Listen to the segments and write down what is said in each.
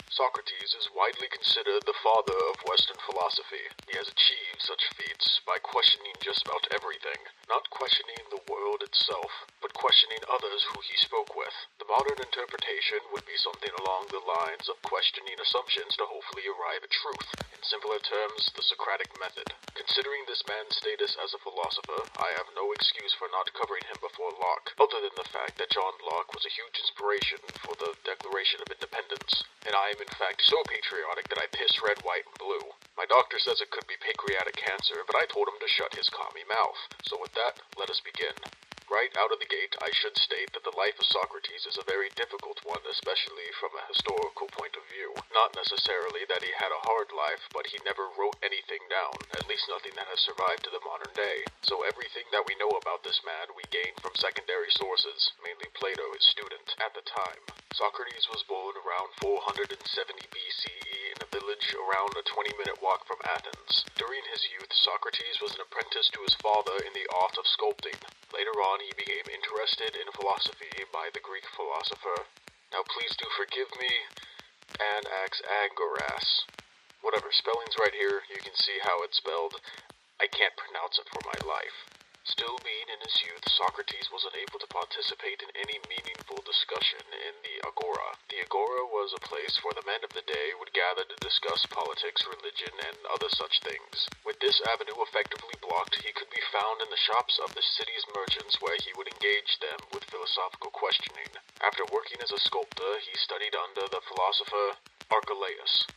Socrates is widely considered the father of Western philosophy. He has achieved such feats by questioning just about everything, not questioning the world itself, but questioning others who he spoke with. The modern interpretation would be something along the lines of questioning assumptions to hopefully arrive at truth. In simpler terms, the Socratic method. Considering this man's status as a philosopher, I have no excuse for not covering him before Locke, other than the fact that John Locke was a huge inspiration for the Declaration of Independence, and I am in fact so patriotic that I piss red, white, and blue. My doctor says it could be pancreatic cancer, but I told him to shut his commie mouth. So with that, let us begin. Right out of the gate, I should state that the life of Socrates is a very difficult one, especially from a historical point of view. Not necessarily that he had a hard life, but he never wrote anything down, at least nothing that has survived to the modern day. So everything that we know about this man we gain from secondary sources, mainly Plato, his student, at the time. Socrates was born around 470 BCE in a village around a 20-minute walk from Athens. During his youth, Socrates was an apprentice to his father in the art of sculpting. Later on, he became interested in philosophy by the Greek philosopher. Now please do forgive me, Anaxagoras. Whatever, spelling's right here, you can see how it's spelled. I can't pronounce it for my life. Still being in his youth, Socrates was unable to participate in any meaningful discussion in the agora. The agora was a place where the men of the day would gather to discuss politics, religion, and other such things. With this avenue effectively blocked, he could be found in the shops of the city's merchants where he would engage them with philosophical questioning. After working as a sculptor, he studied under the philosopher Archelaus.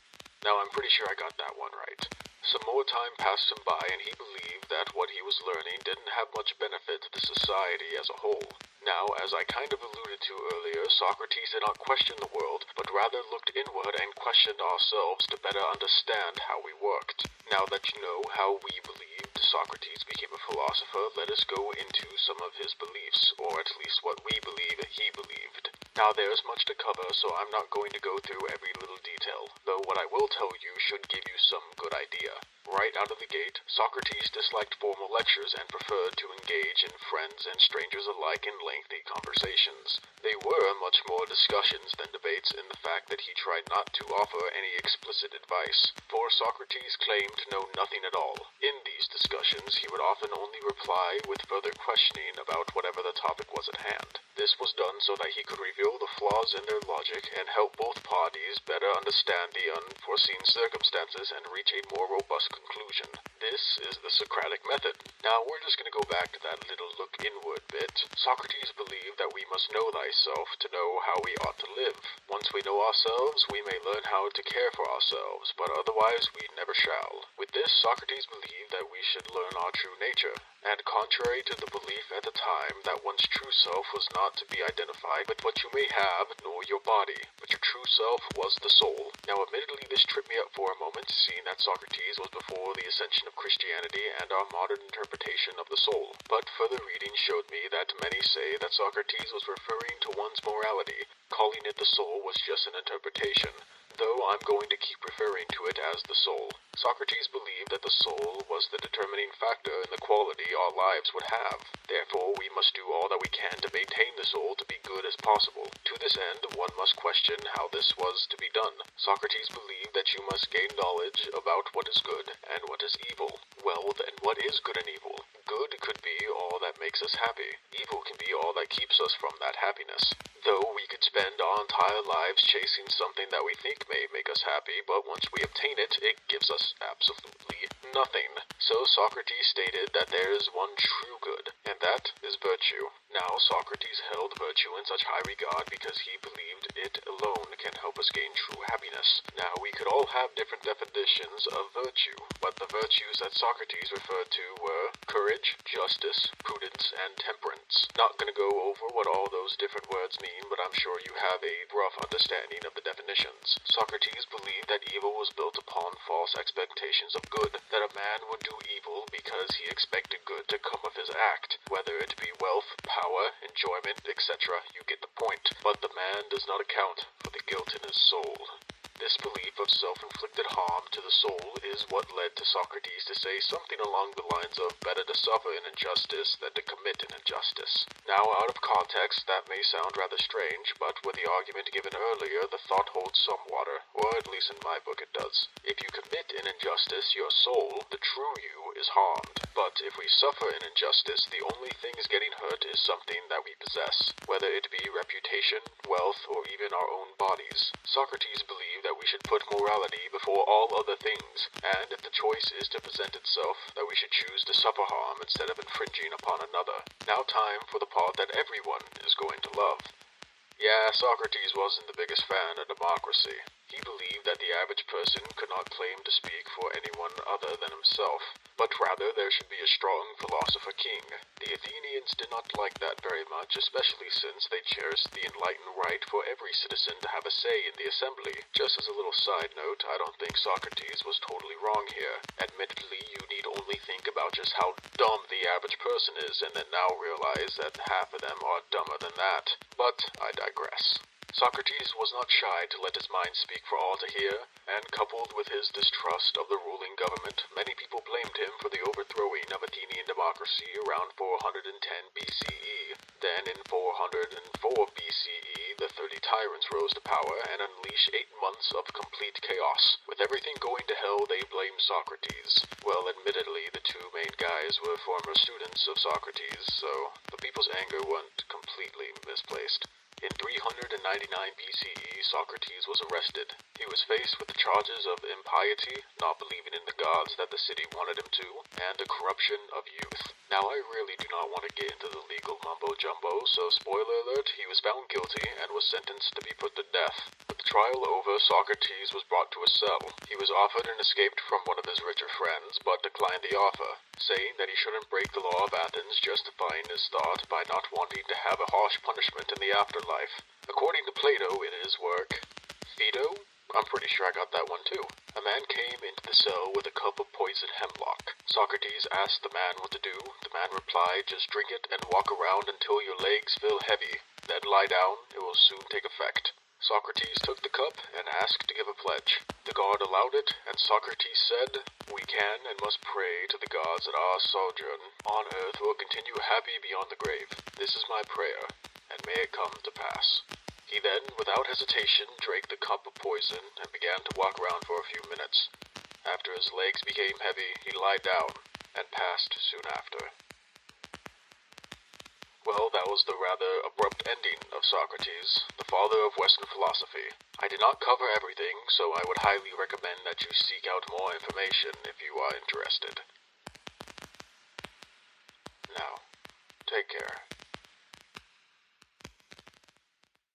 Now, I'm pretty sure I got that one right. Some more time passed him by, and he believed that what he was learning didn't have much benefit to the society as a whole. Now, as I kind of alluded to earlier, Socrates did not question the world, but rather looked inward and questioned ourselves to better understand how we worked. Now that you know how we believed Socrates became a philosopher, let us go into some of his beliefs, or at least what we believe he believed. Now there's much to cover, so I'm not going to go through every little detail, though what I will tell you should give you some good idea. Right out of the gate, Socrates disliked formal lectures and preferred to engage in friends and strangers alike in lengthy conversations. They were much more discussions than debates in the fact that he tried not to offer any explicit advice, for Socrates claimed to know nothing at all. In these discussions, he would often only reply with further questioning about whatever the topic was at hand. This was done so that he could reveal the flaws in their logic and help both parties better understand the unforeseen circumstances and reach a more robust conclusion. This is the Socratic method. Now we're just going to go back to that little look inward bit. Socrates believed that we must know thyself to know how we ought to live. Once we know ourselves, we may learn how to care for ourselves, but otherwise we never shall. With this, Socrates believed that we should learn our true nature, and contrary to the belief at the time that one's true self was not to be identified with what you may have, nor your body, but your true self was the soul. Now admittedly this tripped me up for a moment, seeing that Socrates was before the ascension of Christianity and our modern interpretation of the soul. But further reading showed me that many say that Socrates was referring to one's morality. Calling it the soul was just an interpretation, though I'm going to keep referring to it as the soul. Socrates believed that the soul was the determining factor in the quality our lives would have. Therefore, we must do all that we can to maintain the soul to be good as possible. To this end, one must question how this was to be done. Socrates believed that you must gain knowledge about what is good and what is evil. Well, then what is good and evil? Good could be all that makes us happy. Evil can be all that keeps us from that happiness. Though we could spend our entire lives chasing something that we think may make us happy, but once we obtain it, it gives us absolutely nothing. So Socrates stated that there is one true good, and that is virtue. Now Socrates held virtue in such high regard because he believed it alone can help us gain true happiness. Now we could all have different definitions of virtue, but the virtues that Socrates referred to were courage, justice, prudence, and temperance. Not gonna go over what all those different words mean, but I'm sure you have a rough understanding of the definitions. Socrates believed that evil was built upon false expectations of good, that a man would do evil because he expected good to come of his act, whether it be wealth, power, enjoyment, etc. You get the point. But the man does not account for the guilt in his soul. This belief of self-inflicted harm to the soul is what led to Socrates to say something along the lines of better to suffer an injustice than to commit an injustice. Now, out of context, that may sound rather strange, but with the argument given earlier, the thought holds some water, or at least in my book it does. If you commit an injustice, your soul, the true you, is harmed. But if we suffer an injustice, the only thing is getting hurt is something that we possess, whether it be reputation, wealth, or even our own bodies. Socrates believed that we should put morality before all other things, and if the choice is to present itself, that we should choose to suffer harm instead of infringing upon another. Now time for the part that everyone is going to love. Yeah, Socrates wasn't the biggest fan of democracy. He believed that the average person could not claim to speak for anyone other than himself, but rather there should be a strong philosopher king. The Athenians did not like that very much, especially since they cherished the enlightened right for every citizen to have a say in the assembly. Just as a little side note, I don't think Socrates was totally wrong here. Admittedly, you need only think about just how dumb the average person is, and then now realize that half of them are dumber than that. But I digress. Socrates was not shy to let his mind speak for all to hear, and coupled with his distrust of the ruling government, many people blamed him for the overthrowing of Athenian democracy around 410 BCE. Then in 404 BCE, the 30 tyrants rose to power and unleashed 8 months of complete chaos. With everything going to hell, they blamed Socrates. Well, admittedly, the two main guys were former students of Socrates, so the people's anger wasn't completely misplaced. In 399 BCE, Socrates was arrested. He was faced with the charges of impiety, not believing in the gods that the city wanted him to, and the corruption of youth. Now, I really do not want to get into the legal mumbo-jumbo, so spoiler alert, he was found guilty and was sentenced to be put to death. With the trial over, Socrates was brought to a cell. He was offered and escaped from one of his richer friends, but declined the offer, saying that he shouldn't break the law of Athens, justifying his thought by not wanting to have a harsh punishment in the afterlife. According to Plato in his work, Phaedo? I'm pretty sure I got that one too. A man came into the cell with a cup of poisoned hemlock. Socrates asked the man what to do. The man replied, just drink it and walk around until your legs feel heavy. Then lie down, it will soon take effect. Socrates took the cup and asked to give a pledge. The guard allowed it, and Socrates said, "We can and must pray to the gods that our sojourn on earth will continue happy beyond the grave. This is my prayer, and may it come to pass." He then, without hesitation, drank the cup of poison and began to walk around for a few minutes. After his legs became heavy, he lied down and passed soon after. Well, that was the rather abrupt ending of Socrates, the father of Western philosophy. I did not cover everything, so I would highly recommend that you seek out more information if you are interested. Now, take care.